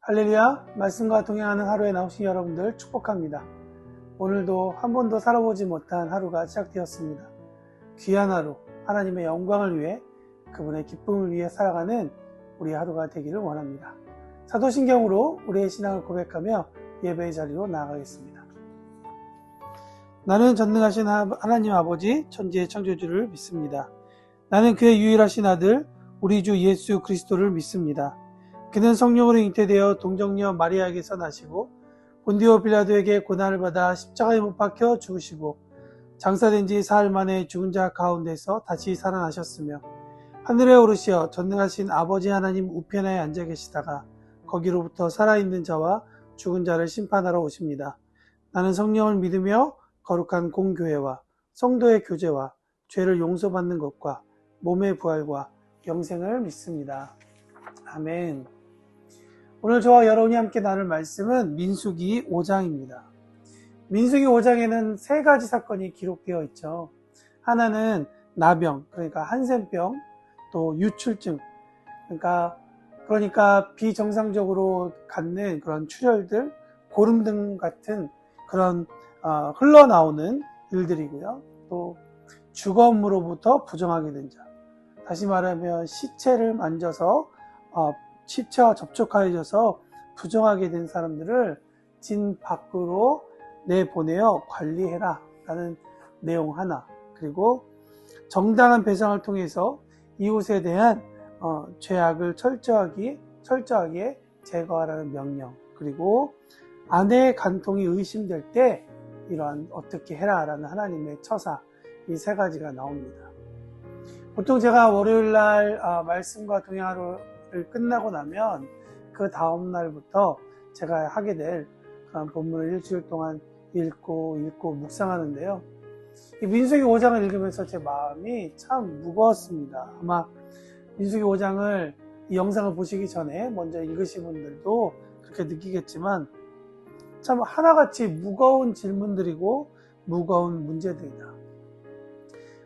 할렐루야, 말씀과 동행하는 하루에 나오신 여러분들 축복합니다. 오늘도 한 번도 살아보지 못한 하루가 시작되었습니다. 귀한 하루, 하나님의 영광을 위해, 그분의 기쁨을 위해 살아가는 우리 하루가 되기를 원합니다. 사도신경으로 우리의 신앙을 고백하며 예배의 자리로 나아가겠습니다. 나는 전능하신 하나님 아버지 천지의 창조주를 믿습니다. 나는 그의 유일하신 아들 우리 주 예수 그리스도를 믿습니다. 그는 성령으로 잉태되어 동정녀 마리아에게서 나시고 본디오 빌라도에게 고난을 받아 십자가에 못 박혀 죽으시고 장사된 지 사흘 만에 죽은 자 가운데서 다시 살아나셨으며 하늘에 오르시어 전능하신 아버지 하나님 우편에 앉아 계시다가 거기로부터 살아있는 자와 죽은 자를 심판하러 오십니다. 나는 성령을 믿으며 거룩한 공교회와 성도의 교제와 죄를 용서받는 것과 몸의 부활과 영생을 믿습니다. 아멘. 오늘 저와 여러분이 함께 나눌 말씀은 민수기 5장입니다. 민수기 5장에는 세 가지 사건이 기록되어 있죠. 하나는 나병, 그러니까 한센병, 또 유출증, 그러니까 비정상적으로 갖는 그런 출혈들, 고름등 같은 그런 흘러나오는 일들이고요. 또 주검으로부터 부정하게 된 자, 다시 말하면 시체를 만져서 시체와 접촉하여져서 부정하게 된 사람들을 진 밖으로 내보내어 관리해라 라는 내용 하나, 그리고 정당한 배상을 통해서 이웃에 대한 죄악을 철저하게 제거하라는 명령, 그리고 아내의 간통이 의심될 때 이러한 어떻게 해라 라는 하나님의 처사, 이 세 가지가 나옵니다. 보통 제가 월요일날 말씀과 동행하루를 끝나고 나면 그 다음 날부터 제가 하게 될 그런 본문을 일주일 동안 읽고 묵상하는데요. 이 민수기 5장을 읽으면서 제 마음이 참 무거웠습니다. 아마 민수기 5장을 이 영상을 보시기 전에 먼저 읽으신 분들도 그렇게 느끼겠지만 참 하나같이 무거운 질문들이고 무거운 문제들이다.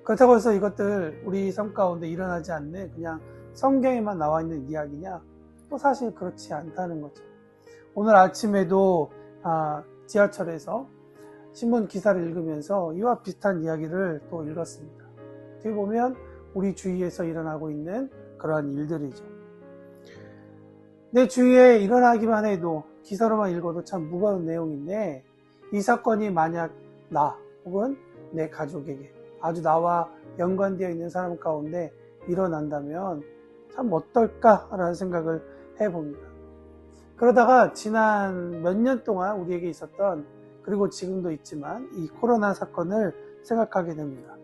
그렇다고 해서 이것들 우리 삶 가운데 일어나지 않는 그냥 성경에만 나와 있는 이야기냐? 또 사실 그렇지 않다는 거죠. 오늘 아침에도 지하철에서 신문 기사를 읽으면서 이와 비슷한 이야기를 또 읽었습니다. 어떻게 보면 우리 주위에서 일어나고 있는 그러한 일들이죠. 내 주위에 일어나기만 해도 기사로만 읽어도 참 무거운 내용인데, 이 사건이 만약 나 혹은 내 가족에게 아주 나와 연관되어 있는 사람 가운데 일어난다면 참 어떨까라는 생각을 해봅니다. 그러다가 지난 몇 년 동안 우리에게 있었던, 그리고 지금도 있지만 이 코로나 사건을 생각하게 됩니다.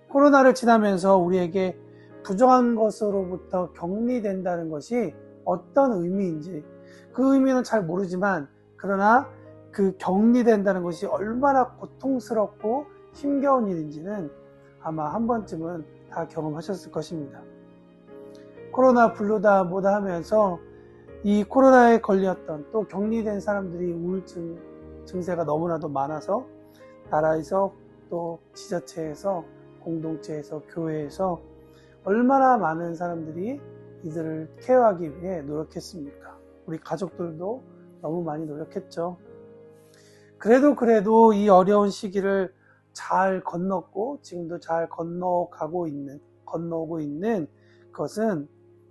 코로나를 지나면서 우리에게 부정한 것으로부터 격리된다는 것이 어떤 의미인지, 그 의미는 잘 모르지만, 그러나 그 격리된다는 것이 얼마나 고통스럽고 힘겨운 일인지는 아마 한 번쯤은 다 경험하셨을 것입니다. 코로나 블루다 뭐다 하면서 이 코로나에 걸렸던, 또 격리된 사람들이 우울증 증세가 너무나도 많아서 나라에서, 또 지자체에서, 공동체에서, 교회에서 얼마나 많은 사람들이 이들을 케어하기 위해 노력했습니까? 우리 가족들도 너무 많이 노력했죠. 그래도 이 어려운 시기를 잘 건넜고 지금도 잘 건너오고 있는 것은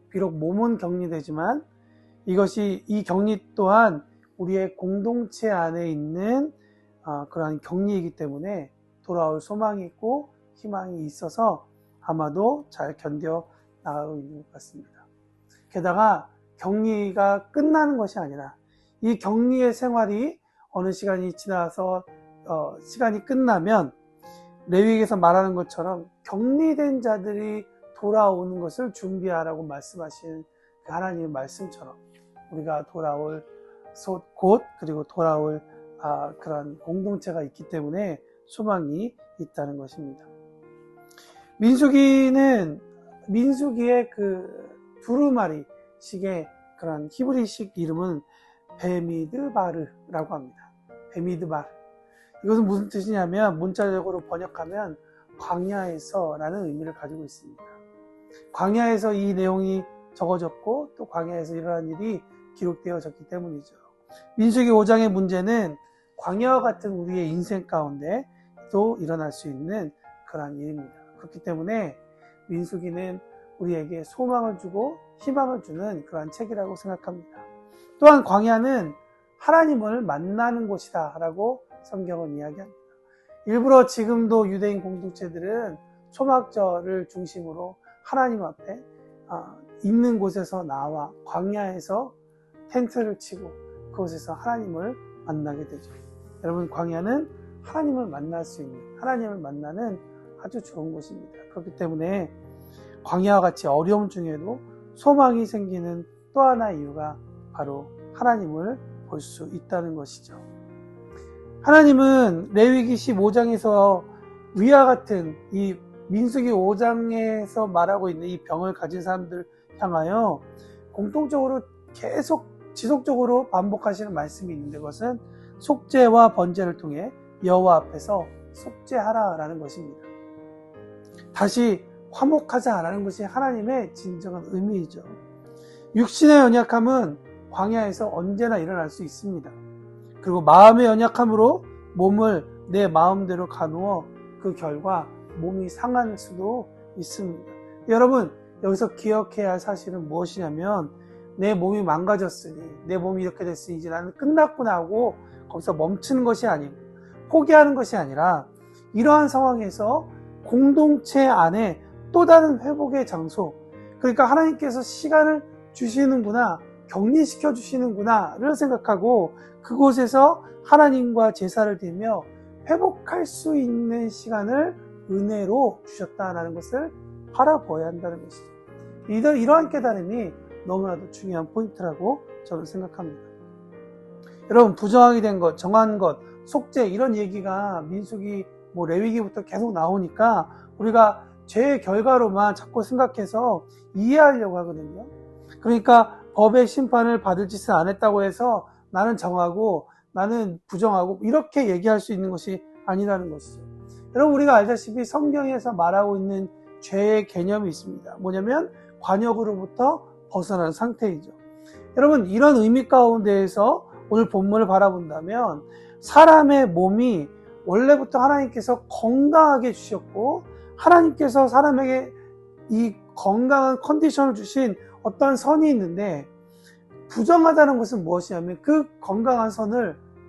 비록 몸은 격리되지만 이 격리 또한 우리의 공동체 안에 있는 그러한 격리이기 때문에 돌아올 소망이 있고 희망이 있어서 아마도 잘 견뎌 나가고 있는 것 같습니다. 게다가 격리가 끝나는 것이 아니라 이 격리의 생활이 어느 시간이 지나서 시간이 끝나면 레위기에서 말하는 것처럼 격리된 자들이 돌아오는 것을 준비하라고 말씀하신 그 하나님의 말씀처럼 우리가 돌아올 곳, 그리고 돌아올 그런 공동체가 있기 때문에 소망이 있다는 것입니다. 민수기의 그 두루마리식의 그런 히브리식 이름은 베미드바르라고 합니다. 베미드바르. 이것은 무슨 뜻이냐면 문자적으로 번역하면 광야에서라는 의미를 가지고 있습니다. 광야에서 이 내용이 적어졌고 또 광야에서 일어난 일이 기록되어졌기 때문이죠. 민수기 5장의 문제는 광야와 같은 우리의 인생 가운데 또 일어날 수 있는 그러한 일입니다. 그렇기 때문에 민수기는 우리에게 소망을 주고 희망을 주는 그러한 책이라고 생각합니다. 또한 광야는 하나님을 만나는 곳이다 라고 성경은 이야기합니다. 일부러 지금도 유대인 공동체들은 초막절을 중심으로 하나님 앞에 있는 곳에서 나와 광야에서 텐트를 치고 그곳에서 하나님을 만나게 되죠. 여러분, 광야는 하나님을 만날 수 있는, 하나님을 만나는 아주 좋은 곳입니다. 그렇기 때문에 광야와 같이 어려움 중에도 소망이 생기는 또 하나의 이유가 바로 하나님을 볼 수 있다는 것이죠. 하나님은 레위기 15장에서 위와 같은 이 민수기 5장에서 말하고 있는 이 병을 가진 사람들 향하여 공통적으로 계속 지속적으로 반복하시는 말씀이 있는데, 그것은 속죄와 번제를 통해 여호와 앞에서 속죄하라라는 것입니다. 다시 화목하자라는 것이 하나님의 진정한 의미이죠. 육신의 연약함은 광야에서 언제나 일어날 수 있습니다. 그리고 마음의 연약함으로 몸을 내 마음대로 가누어 그 결과 몸이 상할 수도 있습니다. 여러분, 여기서 기억해야 할 사실은 무엇이냐면, 내 몸이 망가졌으니, 내 몸이 이렇게 됐으니 이제 나는 끝났구나 하고 거기서 멈추는 것이 아니고 포기하는 것이 아니라, 이러한 상황에서 공동체 안에 또 다른 회복의 장소, 그러니까 하나님께서 시간을 주시는구나, 격리시켜 주시는구나를 생각하고 그곳에서 하나님과 제사를 드리며 회복할 수 있는 시간을 은혜로 주셨다는 것을 바라보아야 한다는 것이죠. 이러한 깨달음이 너무나도 중요한 포인트라고 저는 생각합니다. 여러분, 부정하게 된 것, 정한 것, 속죄, 이런 얘기가 민수기, 레위기부터 계속 나오니까 우리가 죄의 결과로만 자꾸 생각해서 이해하려고 하거든요. 그러니까 법의 심판을 받을 짓을 안 했다고 해서 나는 정하고 나는 부정하고 이렇게 얘기할 수 있는 것이 아니라는 것이죠. 여러분, 우리가 알다시피 성경에서 말하고 있는 죄의 개념이 있습니다. 뭐냐면 관역으로부터 벗어난 상태이죠. 여러분, 이런 의미 가운데에서 오늘 본문을 바라본다면 사람의 몸이 원래부터 하나님께서 건강하게 주셨고, 하나님께서 사람에게 이 건강한 컨디션을 주신 어떠한 선이 있는데, 부정하다는 것은 무엇이냐면 그 건강한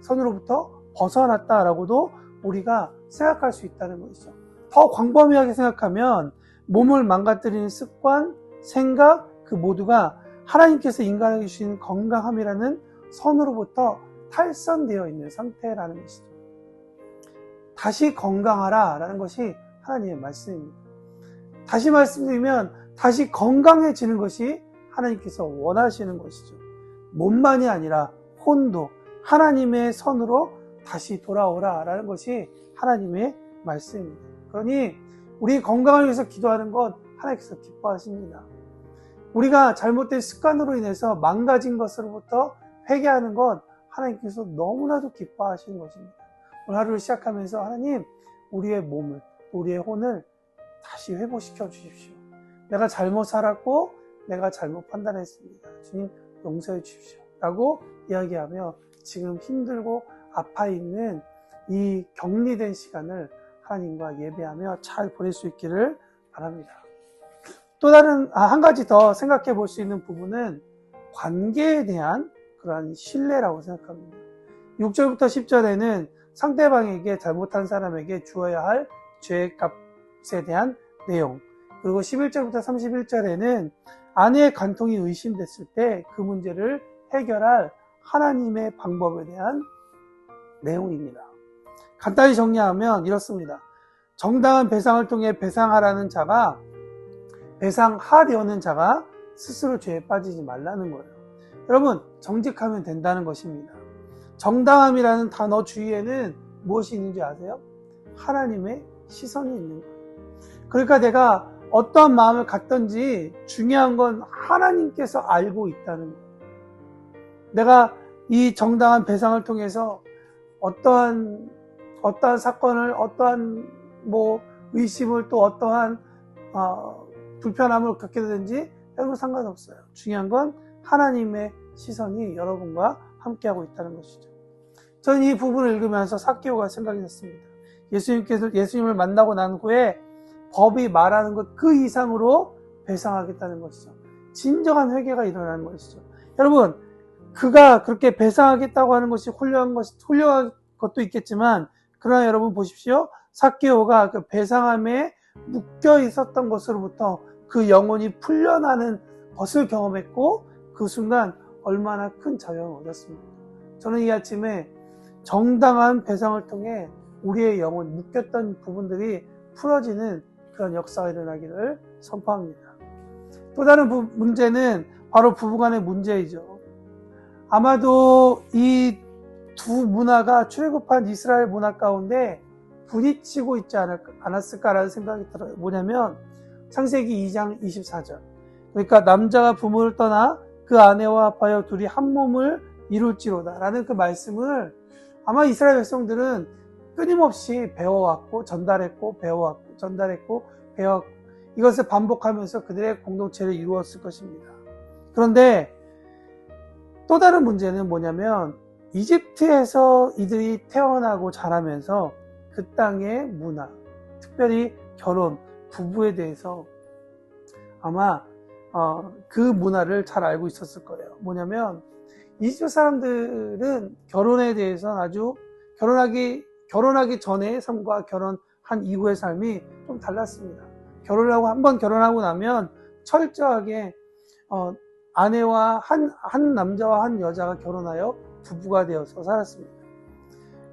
선으로부터 벗어났다라고도 우리가 생각할 수 있다는 것이죠. 더 광범위하게 생각하면 몸을 망가뜨리는 습관, 생각, 그 모두가 하나님께서 인간에게 주신 건강함이라는 선으로부터 탈선되어 있는 상태라는 것이죠. 다시 건강하라 라는 것이 하나님의 말씀입니다. 다시 말씀드리면 다시 건강해지는 것이 하나님께서 원하시는 것이죠. 몸만이 아니라 혼도 하나님의 선으로 다시 돌아오라 라는 것이 하나님의 말씀입니다. 그러니 우리 건강을 위해서 기도하는 것 하나님께서 기뻐하십니다. 우리가 잘못된 습관으로 인해서 망가진 것으로부터 회개하는 것 하나님께서 너무나도 기뻐하시는 것입니다. 오늘 하루를 시작하면서 하나님, 우리의 몸을, 우리의 혼을 다시 회복시켜 주십시오. 내가 잘못 살았고 내가 잘못 판단했습니다. 주님, 용서해 주십시오 라고 이야기하며 지금 힘들고 아파 있는 이 격리된 시간을 하나님과 예배하며 잘 보낼 수 있기를 바랍니다. 또 다른 한 가지 더 생각해 볼 수 있는 부분은 관계에 대한 그러한 신뢰라고 생각합니다. 6절부터 10절에는 상대방에게, 잘못한 사람에게 주어야 할 죄값에 대한 내용, 그리고 11절부터 31절에는 아내의 간통이 의심됐을 때 그 문제를 해결할 하나님의 방법에 대한 내용입니다. 간단히 정리하면 이렇습니다. 정당한 배상을 통해 배상하라는 자가, 배상하려는 자가 스스로 죄에 빠지지 말라는 거예요. 여러분, 정직하면 된다는 것입니다. 정당함이라는 단어 주위에는 무엇이 있는지 아세요? 하나님의 시선이 있는 거예요. 그러니까 내가 어떠한 마음을 갖든지 중요한 건 하나님께서 알고 있다는 거예요. 내가 이 정당한 배상을 통해서 어떠한 사건을, 어떠한 의심을, 또 어떠한 불편함을 겪게 되든지 여러분 상관없어요. 중요한 건 하나님의 시선이 여러분과 함께하고 있다는 것이죠. 저는 이 부분을 읽으면서 삭개오가 생각이 났습니다. 예수님을 만나고 난 후에 법이 말하는 것 그 이상으로 배상하겠다는 것이죠. 진정한 회개가 일어나는 것이죠. 여러분, 그가 그렇게 배상하겠다고 하는 것이 훌륭한 것도 있겠지만, 그러나 여러분 보십시오. 삭개오가 그 배상함에 묶여 있었던 것으로부터 그 영혼이 풀려나는 것을 경험했고, 그 순간 얼마나 큰 자유를 얻었습니까? 저는 이 아침에 정당한 배상을 통해 우리의 영혼, 묶였던 부분들이 풀어지는 그런 역사가 일어나기를 선포합니다. 또 다른 문제는 바로 부부간의 문제이죠. 아마도 이 두 문화가 출애굽한 이스라엘 문화 가운데 부딪히고 있지 않았을까라는 생각이 들어요. 뭐냐면 창세기 2장 24절. 그러니까 남자가 부모를 떠나 그 아내와 합하여 둘이 한 몸을 이룰지로다 라는 그 말씀을 아마 이스라엘 백성들은 끊임없이 배워왔고 전달했고 배워왔고 전달했고 배워왔고 이것을 반복하면서 그들의 공동체를 이루었을 것입니다. 그런데 또 다른 문제는 뭐냐면 이집트에서 이들이 태어나고 자라면서 그 땅의 문화, 특별히 결혼, 부부에 대해서 아마 그 문화를 잘 알고 있었을 거예요. 뭐냐면 이집트 사람들은 결혼에 대해서는 아주 결혼하기 전의 삶과 결혼한 이후의 삶이 좀 달랐습니다. 한번 결혼하고 나면 철저하게 아내와 한 남자와 한 여자가 결혼하여 부부가 되어서 살았습니다.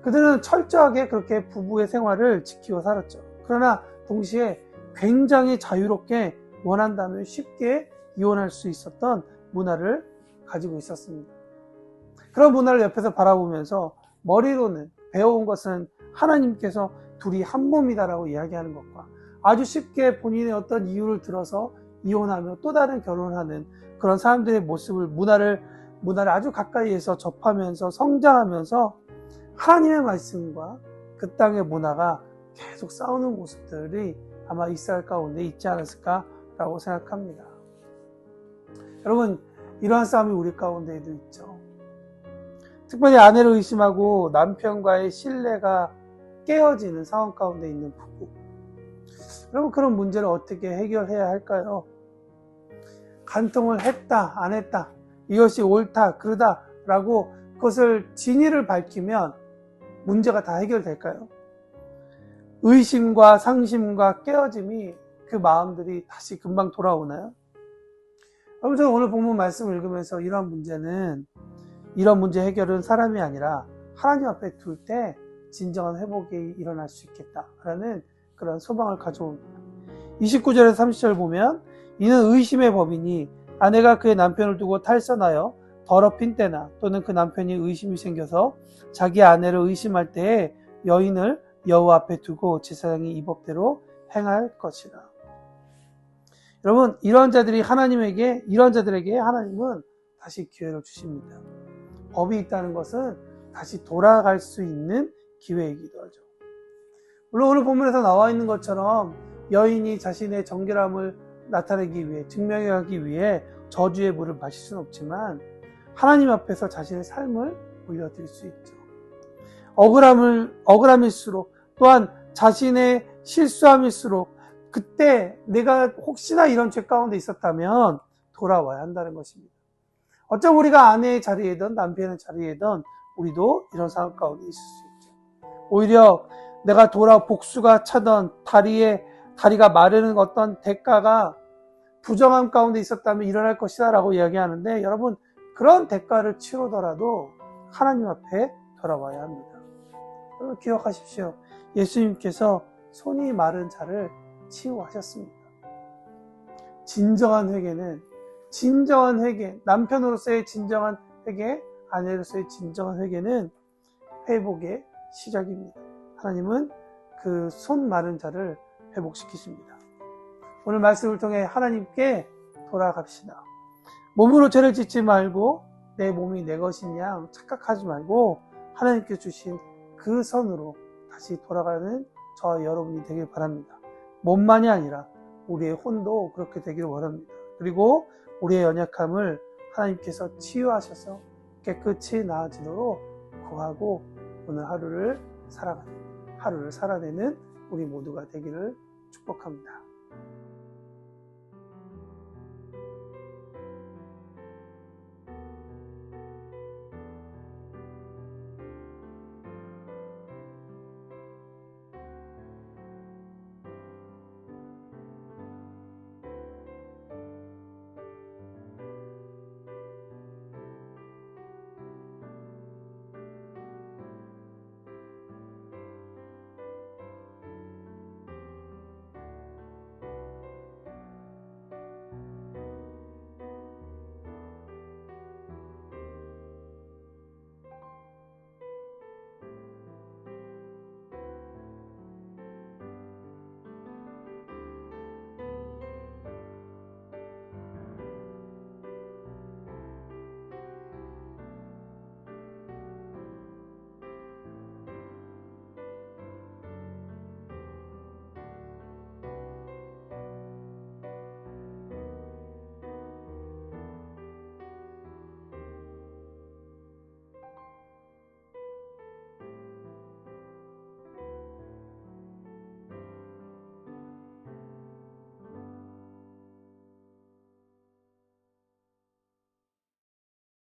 그들은 철저하게 그렇게 부부의 생활을 지키고 살았죠. 그러나 동시에 굉장히 자유롭게 원한다면 쉽게 이혼할 수 있었던 문화를 가지고 있었습니다. 그런 문화를 옆에서 바라보면서 머리로는 배워온 것은 하나님께서 둘이 한 몸이다라고 이야기하는 것과 아주 쉽게 본인의 어떤 이유를 들어서 이혼하며 또 다른 결혼을 하는 그런 사람들의 모습을 문화를 아주 가까이에서 접하면서 성장하면서 하나님의 말씀과 그 땅의 문화가 계속 싸우는 모습들이 아마 이스라엘 가운데 있지 않았을까라고 생각합니다. 여러분, 이러한 싸움이 우리 가운데에도 있죠. 특별히 아내를 의심하고 남편과의 신뢰가 깨어지는 상황 가운데 있는 부부. 여러분, 그런 문제를 어떻게 해결해야 할까요? 간통을 했다, 안 했다, 이것이 옳다, 그러다 라고 그것을 진위를 밝히면 문제가 다 해결될까요? 의심과 상심과 깨어짐이 그 마음들이 다시 금방 돌아오나요? 여러분, 저는 오늘 본문 말씀을 읽으면서 이런 문제 해결은 사람이 아니라 하나님 앞에 둘 때 진정한 회복이 일어날 수 있겠다라는 그런 소망을 가져옵니다. 29절에서 30절 보면 이는 의심의 법이니 아내가 그의 남편을 두고 탈선하여 더럽힌 때나 또는 그 남편이 의심이 생겨서 자기 아내를 의심할 때에 여인을 여호와 앞에 두고 제사장이 이 법대로 행할 것이라. 여러분, 이런 자들에게 하나님은 다시 기회를 주십니다. 법이 있다는 것은 다시 돌아갈 수 있는 기회이기도 하죠. 물론 오늘 본문에서 나와 있는 것처럼 여인이 자신의 정결함을 나타내기 위해, 증명하기 위해 저주의 물을 마실 수는 없지만 하나님 앞에서 자신의 삶을 올려드릴 수 있죠. 억울함일수록 또한 자신의 실수함일수록 그때 내가 혹시나 이런 죄 가운데 있었다면 돌아와야 한다는 것입니다. 어쩌면 우리가 아내의 자리에든 남편의 자리에든 우리도 이런 상황 가운데 있을 수 있죠. 오히려 내가 복수가 차던 다리가 마르는 어떤 대가가 부정함 가운데 있었다면 일어날 것이다 라고 이야기하는데, 여러분, 그런 대가를 치르더라도 하나님 앞에 돌아와야 합니다. 여러분, 기억하십시오. 예수님께서 손이 마른 자를 치유하셨습니다. 진정한 회개, 남편으로서의 진정한 회개, 아내로서의 진정한 회개는 회복의 시작입니다. 하나님은 그 손 마른 자를 회복시키십니다. 오늘 말씀을 통해 하나님께 돌아갑시다. 몸으로 죄를 짓지 말고 내 몸이 내 것인 양 착각하지 말고 하나님께 주신 그 선으로 다시 돌아가는 저와 여러분이 되길 바랍니다. 몸만이 아니라 우리의 혼도 그렇게 되기를 원합니다. 그리고 우리의 연약함을 하나님께서 치유하셔서 깨끗이 나아지도록 구하고 오늘 하루를 살아내는 우리 모두가 되기를 축복합니다.